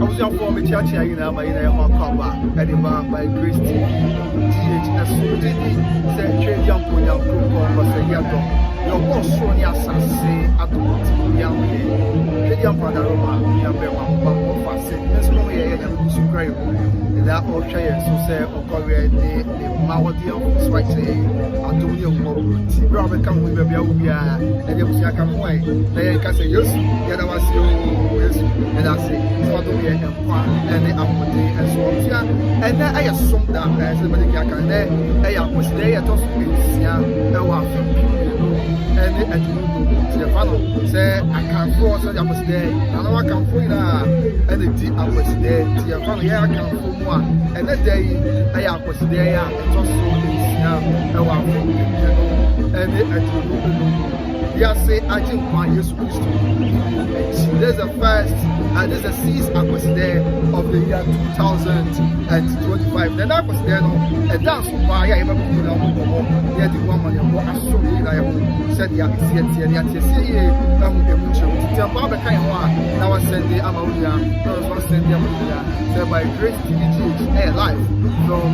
was young for me, Chacha, you know, by the Hawkaba, Edinburgh, by Grace TV, GH, and Sudi, said, Trade Young Punya, was a young dog. Your boss, Sonia Sassy, at the young lady, young Padaroma, young Bema, but that's no way I am to cry. That all chairs, so say, or Korea, the Mawadi of Swati, Antonio, Robert come with the Biabia, and you see, I come away. They can say, yes, the other was yes, and I say, it's what we are and the Apathy and so on. And then I assume that as the Medica can there, I was there at all, and the panel say, I can't force I was there, and I can't for you, and the I was there, the panel, yeah, I can't for more, and that day I was there, and also and the yes, I think my use there's a first and there's a sixth Akwasidae of the year 2025. Then I was there, and that's why I remember the woman who said, yeah, it's here, now I send the Ammonia, said by Grace TV live from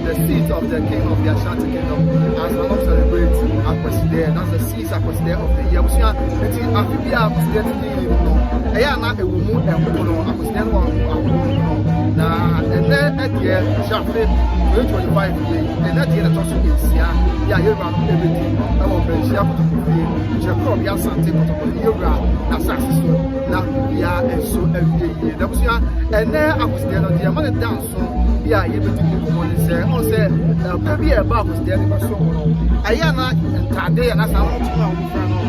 the seat of the king of the Asantehene as one of celebrate Akwasidae. That's the sixth Akwasidae of the year. We are I am not a woman and Akwasidae one. Now, and then at the year, Shafi, 25 days, and that year, the toss is here. Yeah, you run everything. I will be Shafi, Jacob, Asantehene, Yoga, Nasaxo, Nakuya, and so every year. That was here, and then Akwasidae on the amount dance. Yeah, you better say, oh, say, maybe a bar was there. I am not Tade and I found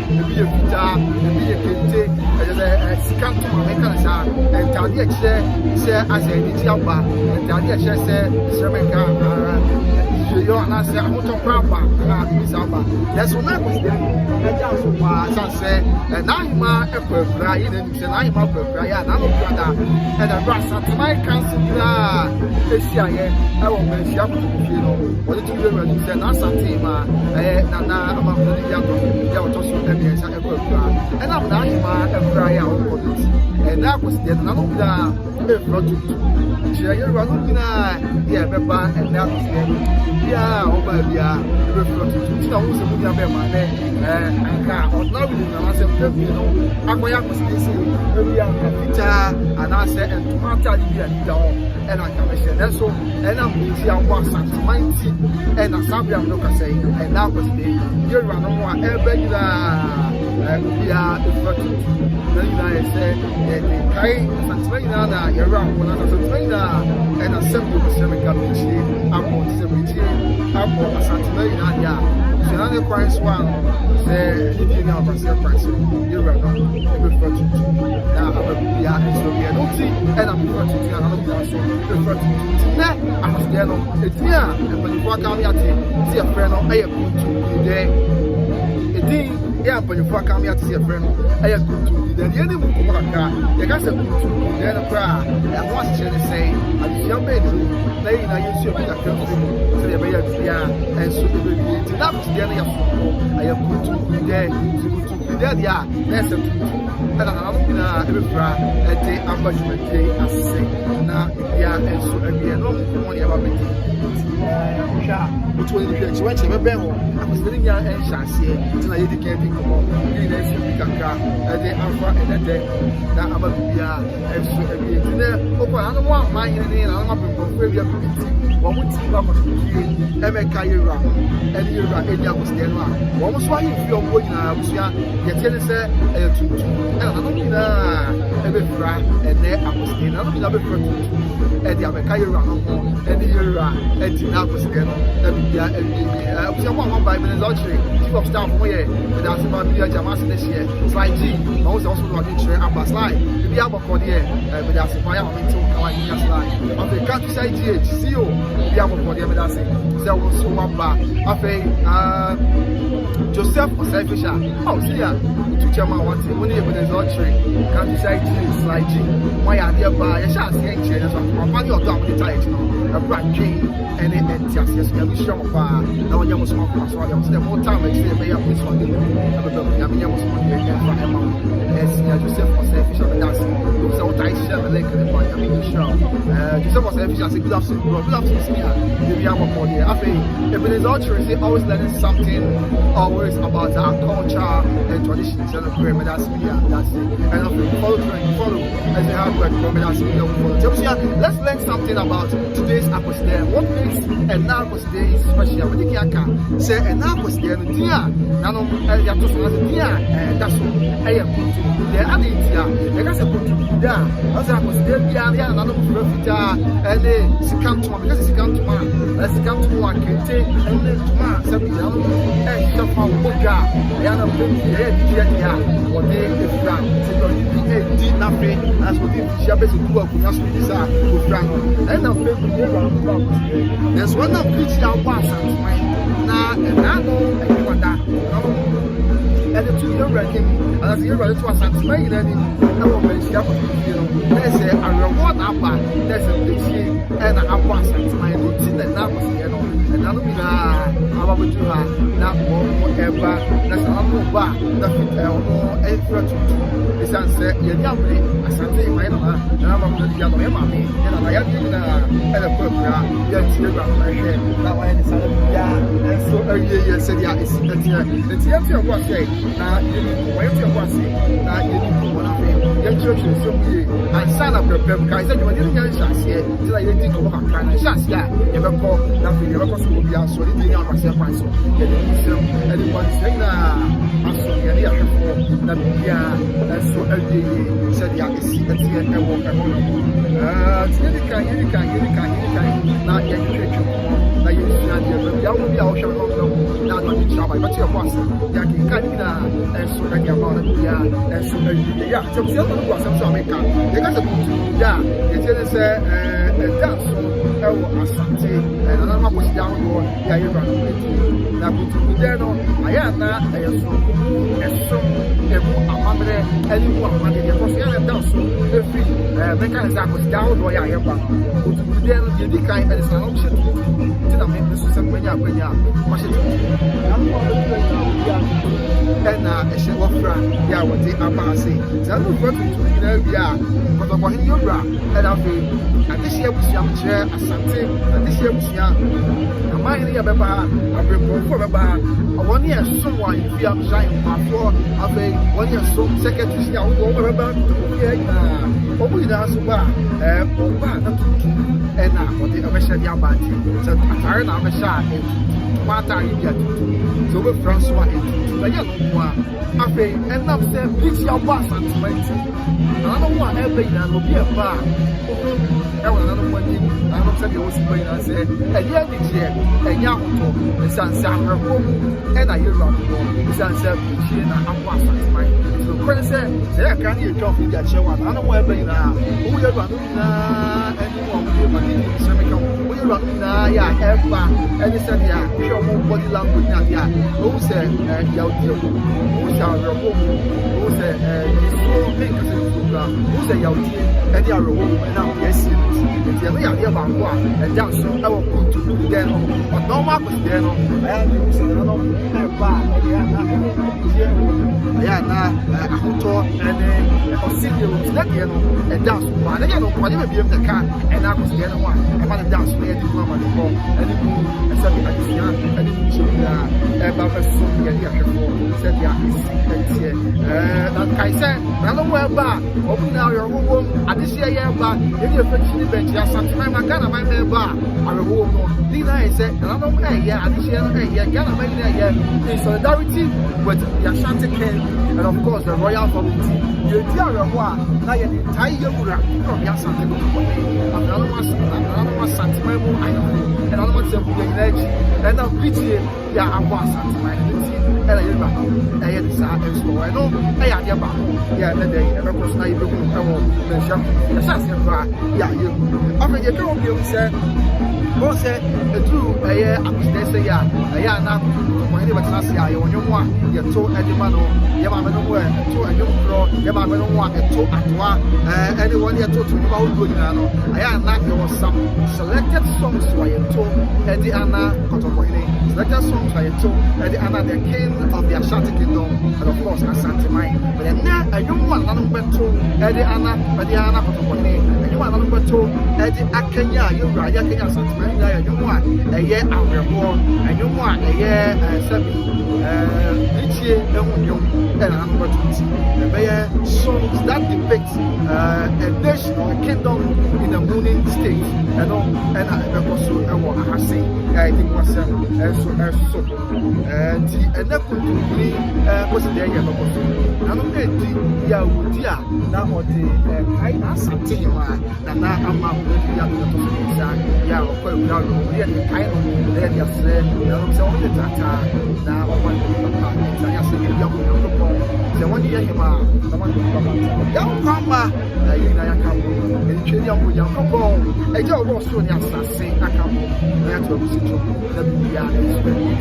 maybe a guitar, maybe a kente, a scan to my mechanism, and Tade say, I say, it's your bar, and Tade say, Sherman. You and I say, I want to grab that's what I was there. And I said, and I'm a crying, and I'm a crying, and I'm a brother, and a brass at my council. This year, I will mention up to the what did you do? Said Asantehemaa, Nana, among the young, and I'm not a crying over this. And that was the Nananom, project. You're running, yeah, and that was yeah, over yeah, stones of the man, and car, or not really, I said, and I said, and and I can say that's so, and I'm busy on what's at my team, and I saw them look say, and that was the year run on ever we are the first. Then I said, I you're around when I was a trainer, and I said, I'm on 70, I'm on Asantehemaa. So now the price one say, you know, price, you're right on every project. Now I'm a so we are not see, and I'm project, and I'm the project. Now I was there, it's here, and when you walk out here, see a friend of a good today. Yeah, but if I come here to see a friend, I have good to then the enemy will come back. The guys are good to then a cry. And once she say, I'm your baby, they use your country, so they may have and so they will be enough to get I have good to be there, to be there, yeah, that's a and I'm not every cry, a day, I'm going to day, I say, now, yeah, and so every money about me. Which will be a bell. I was living young and chassis, and I dedicated to Alpha and a day. Now I'm a and so every day. Oh, I don't want my name, I'm not going to one would see what was here, Emeka, and you're right, and that was there. What was why you feel going out? Yet, tell us, and I don't know, every fry, and there I was in another project, and the Ameka, and the Yura, and the Akwasidae, and we one by the lottery, chief of staff, where that's about the Jamas this year. Slide G, I was also running train up a slide. If you have a code here, but that's a fire on to Kawaii slide. On the countryside, CEO, if you have a code here, that's it. There was so much back. I think Joseph was Fisher. Oh, see ya. To Chama one thing, when you have a lottery, countryside G, slide G. My idea by a chance, that's what I'm funny or top of the title. A bright king, and then just yes, you show up. No one was smoking, so I was there more time. I say, may I please want to have a building. I mean, I was smoking again for Emma. Yes, Joseph was Fisher, and that's so tight. share the link in the point. I mean, sure. Just was efficiency. Good afternoon, bro. Good afternoon, Smia. Maybe I'm up on here. I think if it is all true, always learning something, always about our culture and traditions. And that's Smia. That's it. And if you follow, as you have work, that's Smia. Let's learn something about today's Akwasidae. What makes an Akwasidae special? What you can say an Akwasidae, dear, Nananom, that's the other I guess I put it down. As I was there, Nananom and they succumb to because it's come to man. Let's come to one, can take and then to man, something else. And some of Boga, Yana Pim, what they if Frank, so did nothing as what the Shabbos and work with us with Frank. And I'm going there's one of which I was now, and I know and you want that. And the 2 year ranking, and as you're ready to Asantehemaa, and I will mention there's a reward up, there's a big and I was Asantehemaa, and that was the and I don't know how would you have not more ever. That's a humble bar, nothing else. It's answer, you're young, Asantehemaa, and I'm going to get on my me, and I have given a program, yet you're around my head. Now I am and so earlier said, yeah, it's yet your was say. Now you wait your was now you one of them. Your church is so good. I sign up your paper. I said you didn't get a chance here. Till I didn't go back. I chance here. You ever call nothing. You ever call somebody else. So you didn't myself. So you didn't see anyone saying I'm so here. And so early said yeah, it's here and walk around. You can. Now you can. Now you see you will be out of now not trouble, but your boss, and so I can and so yeah, so some America. They got it's a dance. Asante, and another was down on the Iran. Now, I am not a so anyone wanted to go and dance. Every mechanism was down where I am. Then the kind of an option to make this is when you and I shall offer ya what the Abasi. Zamu got to the but about Yoga, and I'll be at this year was young chair, Asante, and this year was young. A mine here, Baba, I've been for Baba. 1 year, someone, if you have giant before, I've been 1 year, so second to see how over about we dance and now what the American Yabati said, I am a shot. What are you getting? So with Francois, the young one, I pay and I'm saying, please your boss and 20. I don't want every man will be a bar. I will not want you. I don't say you was playing. I said, and yet this year, and young the sun sound and I hear around the sun said, I'm passing my. So, say, there can you talk with that show? I don't want to be now. Who are running anyone with you running now? Yeah, ever. And they said, yeah, show more body language now. Yeah, who said, who shall remove, who said, who said, and they are removed, and now, yes, it's the other about one, and that's so I will put to them. But no one was there. I am using another bar, yeah, now, I told and a city was that you know, and that's why they don't want to be in the car, and I was the other one. I want to dance with the woman, and the something like this, and the about a song, and said, yeah, like I said, I don't wear bar, open now your room, I this year, but if you're finishing the bench, Asantehemaa, Ghana, my bar, I will go. Lina said, and I don't know, yeah, I this year, Ghana, my in solidarity with the Asantehene, and of course, the royal family. You tell them why, now you're the entire from the Asantehemaa, another one, Asantehemaa, I know, and another one, and now, pretty, yeah, I was Asantehemaa. And I had this and I know I had your back. Yeah, the day, and of course, now you're looking at the shop. Yeah, you. After you told me, said, both said, the two, Akwasidae, yeah, now, when you were classy, on your one, you told Edimano, Yamano, two and you grow, Yamano, and two at one, anyone you told me about good. I am not there was some selected songs where you told Eddie Anna, selected songs where you told Eddie Anna, the king of the Ashanti Kingdom, and of course, Asanteman. But then, I don't want none of them to Eddie Anna, akotobone enyo ana beto e di akanya yewura ya kanya Asanteman ya enyo a eye awrebo enyo a eye sabi ichie ehunyo e na beto ti be songs that depicts a nation or a kingdom in a mooning state and I also ahase I think was so and that could be was there ya bekoso and enti ya udia na odi kai na Asantehemaa na ama ya to ya ko ya ya kai no ya se ya so on tata na one papa ya se ya ko the one ya hima the one papa ya kama na yina ya kambo enti ya mo ya ko e je owo so ni asase akambo na ya to busi cho na bia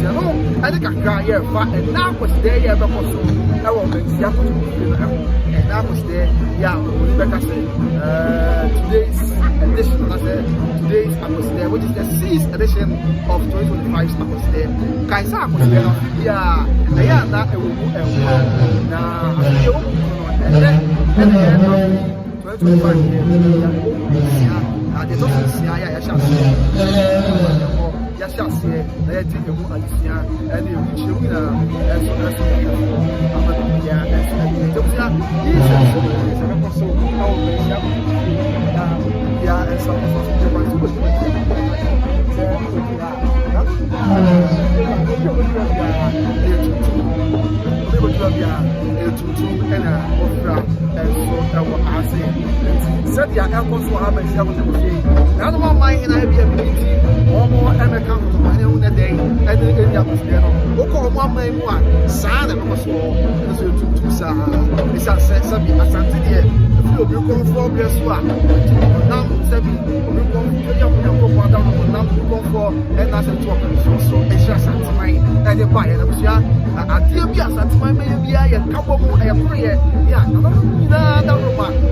ya no I think I ya fa and now was there ya bekoso na wo me ya ko and that was there yeah Rebecca said today's edition today's Akwasidae which is the 6th edition of 2025 Akwasidae kaisa Akwasidae yeah na ewu na ayo and then 2025 the topic ya shall na ya take mu alisia and you chew na ya said the account for how many now the one mine in a BMT or more account to my own day and then the was there. Okay, one main one, San and was small, as you took to Sa. It's a Sabi Asantehene. If you go for your swap, now Sabi, you go for and that's a talk. So it's just Asanteman and the buyer. I dear be Asanteman, maybe I am couple more a prayer. Yeah, no,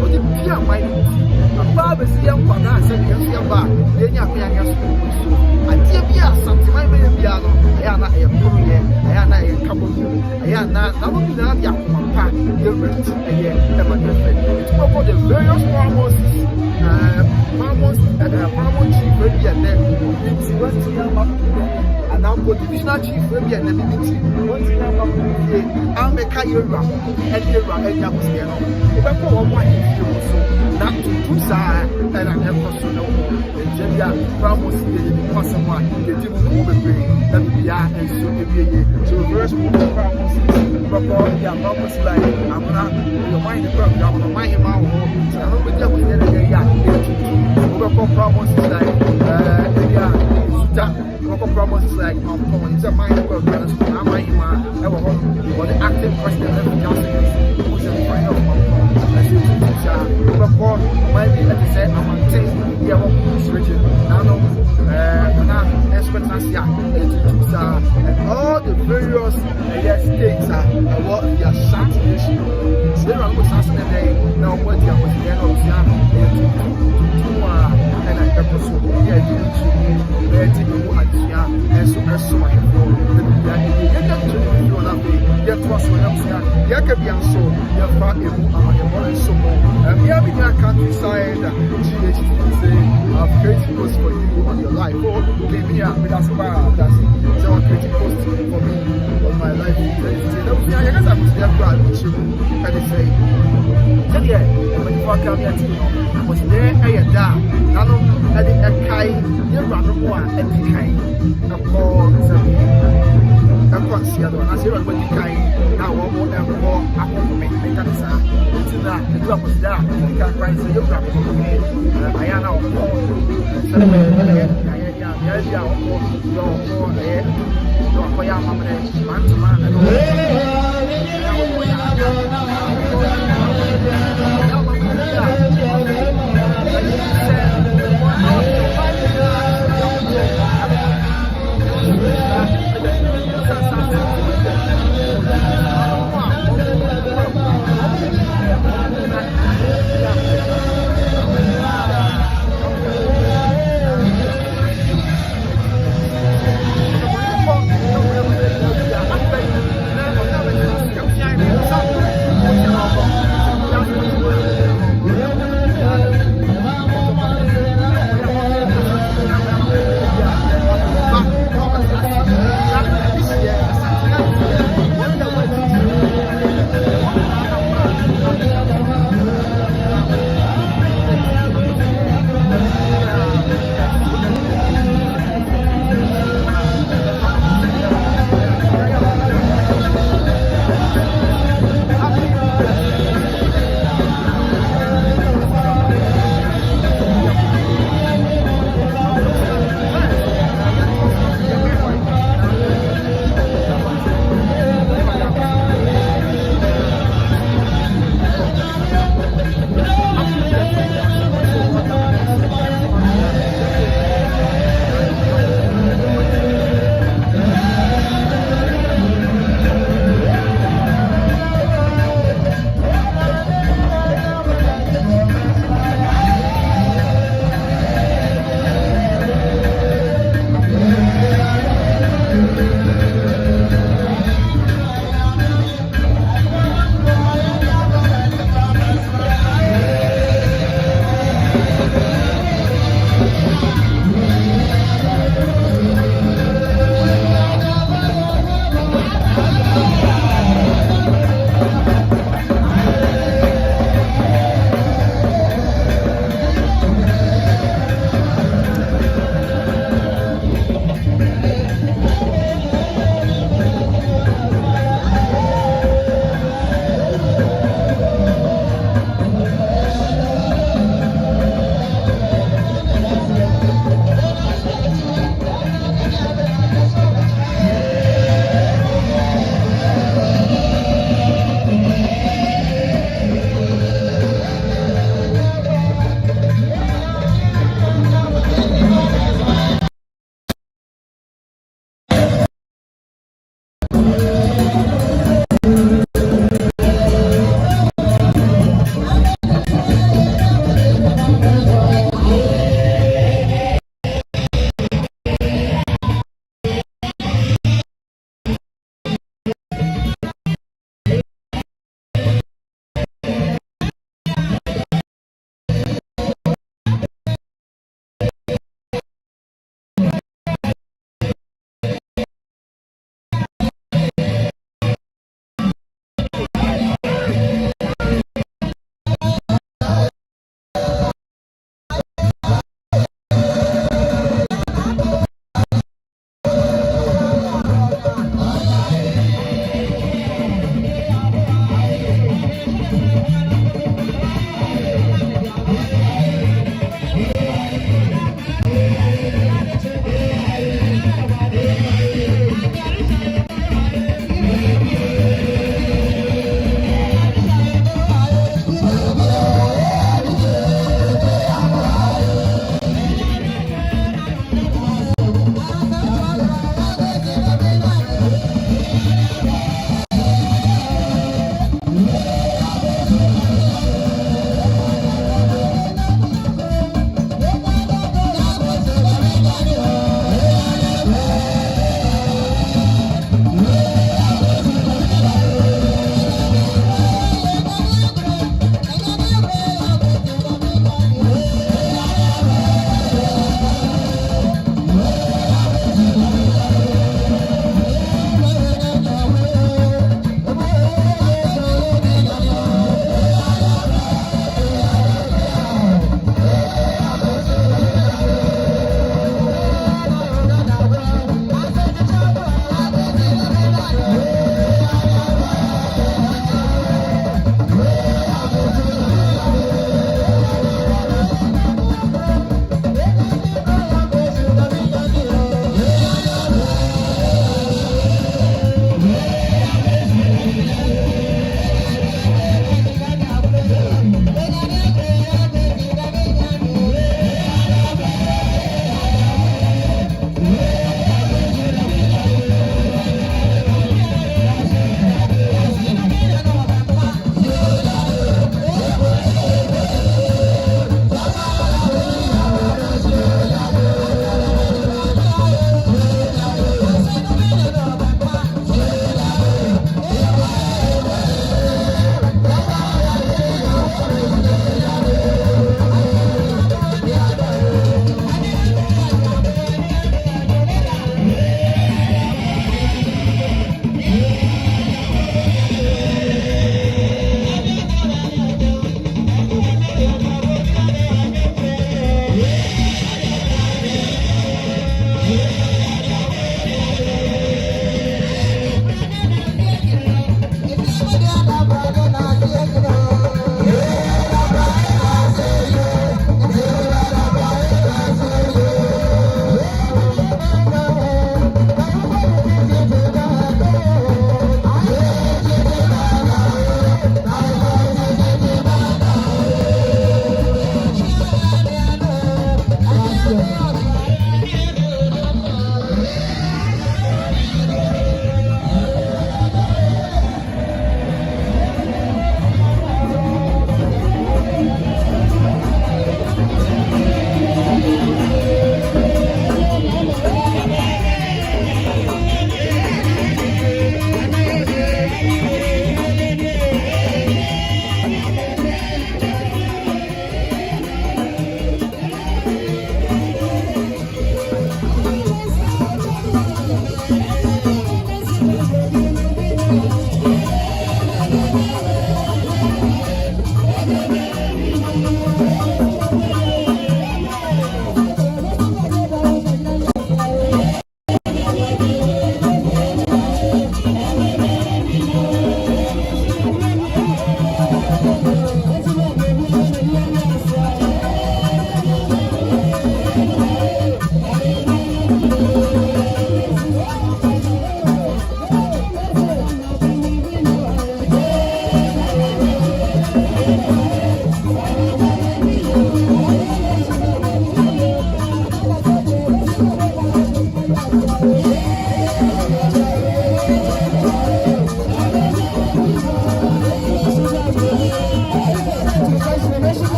or the Pia might. Baba is young for that, said young back, then young so. I dear be Asanteman, maybe I am not a prayer, I am not a couple. I am not young pack, you're ready to pay it's for the various farmers and chief, maybe and then it's what's young. And now go divisional chief maybe and then I'll make a year run and year run and was there. If not to do side and I never so no and Jebia Ramos the person one the table over and we are and so so reverse Ramos Ramos like I'm not your mind the program I'm mind him out I don't believe with the Ramos is like Local promises like it's a mind of balance. I'm or the active question of justice, which is the final might be at the same amount. We have switching Nananom, and all the various states are what the Asantehene. So I'm going to ask today now what the and I episode and so much yet was when I'm Yakabian so your father and so more. We have in our countryside, I've created posts for you on your life. Oh, give me up with us power. That's our creating posts for me on my life. I guess I'm still proud with you. And they say, yeah, when you walk out here, I was there, I had that. Nananom, I did a kind, you're rather one, and the kind of call Akwasidae. I say what the kind now one more and more. I want to make cancer. It's that the drop was that. You can't quite say you're dropping for me. I am now.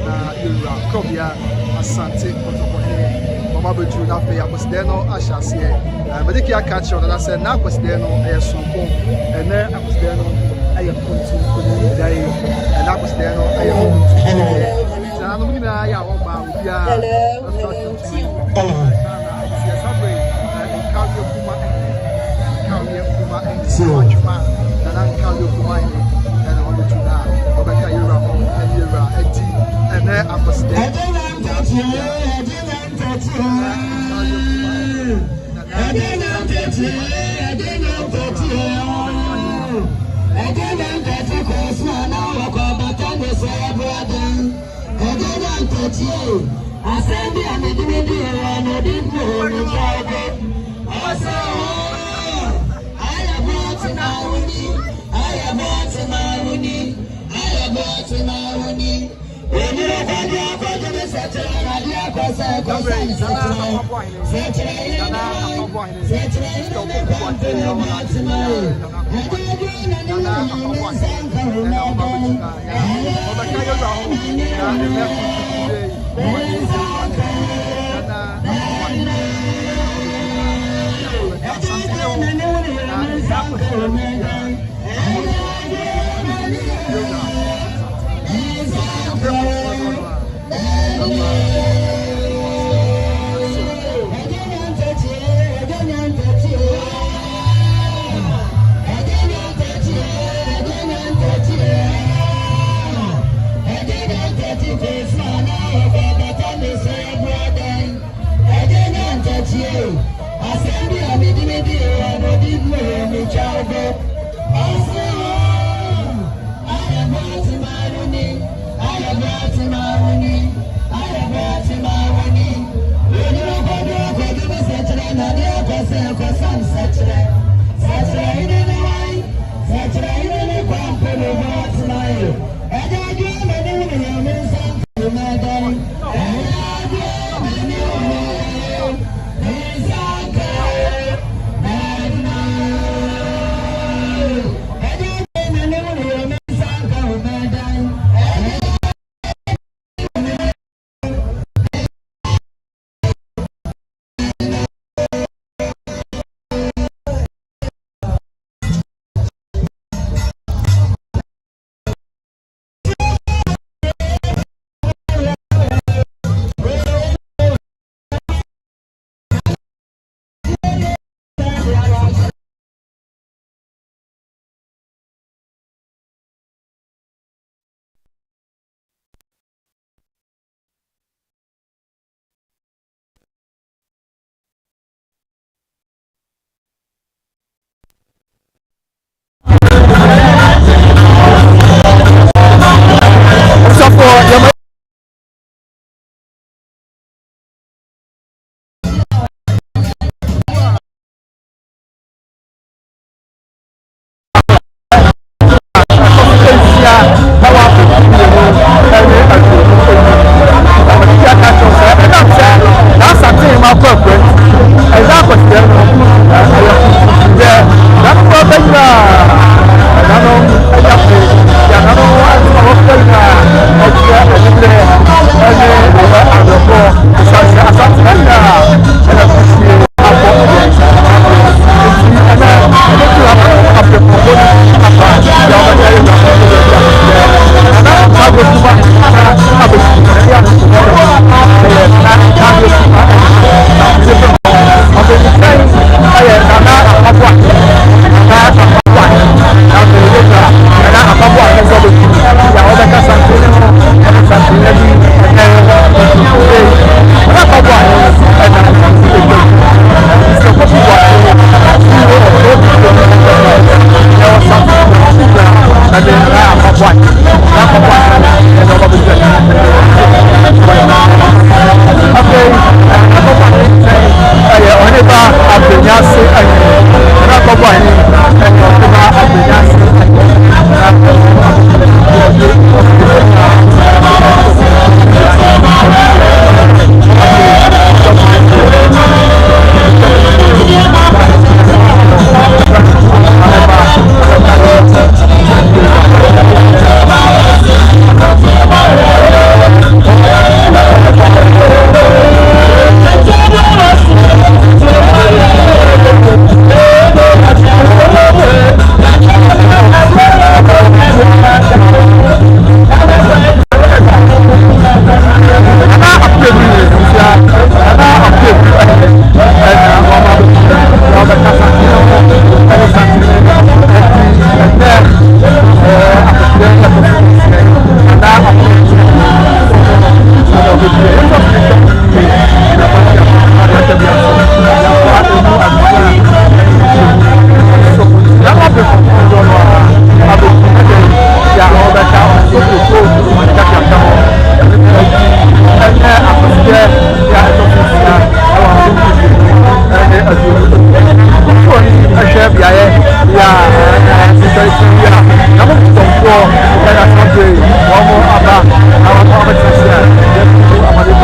na yura kobia asante Asanteheene mama beju na fe Akwasidae no ahyase mediki aka che ona say na Akwasidae no sonko ene Akwasidae no aye kontu dai na Akwasidae no aye kontu na no nyina ya wo ba obia Nananom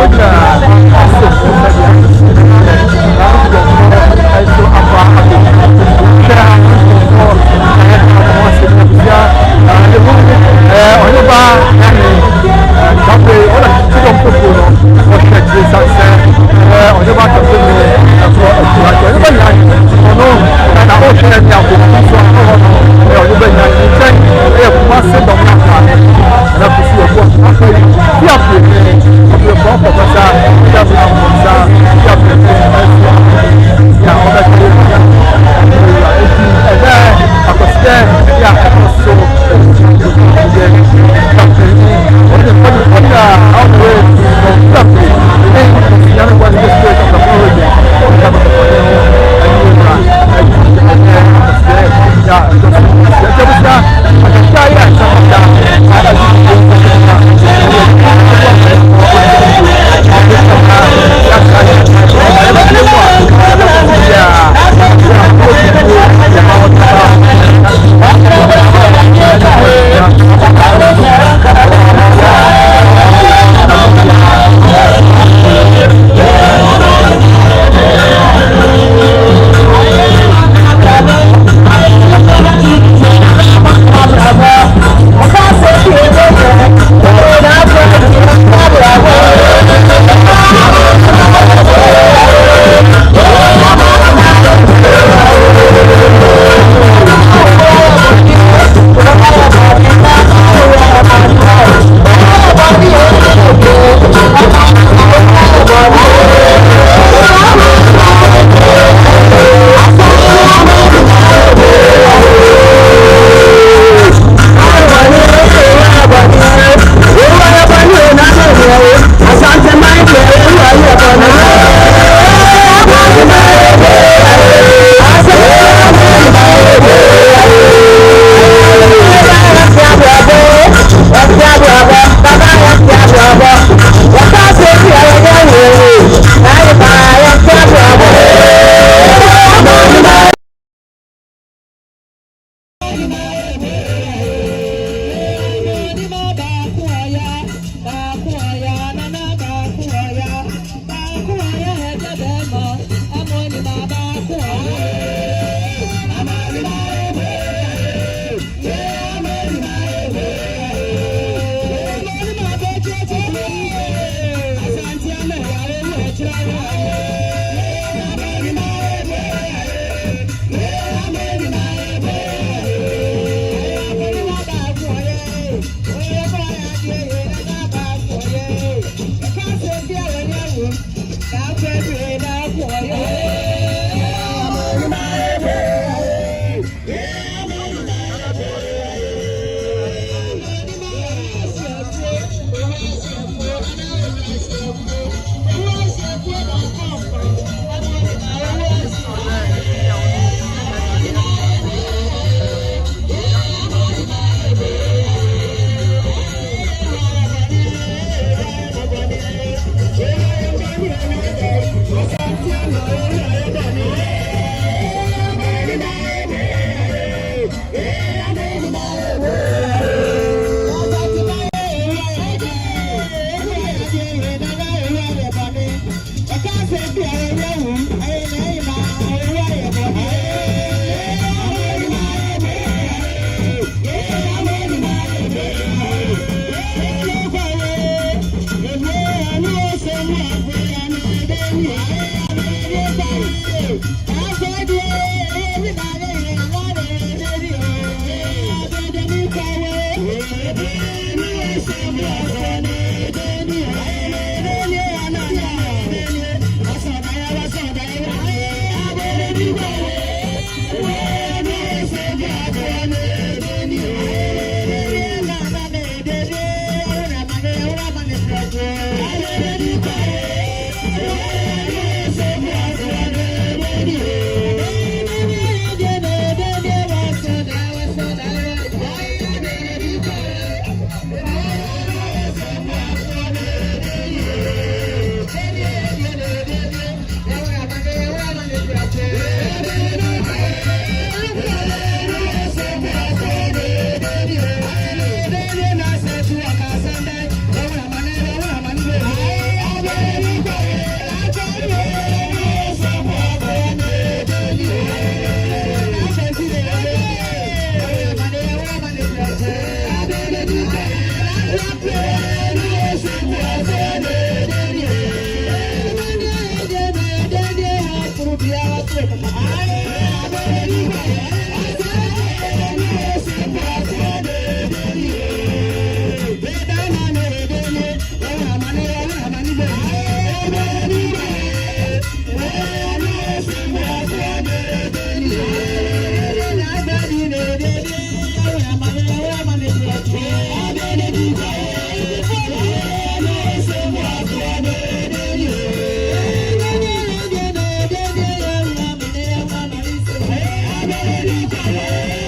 you.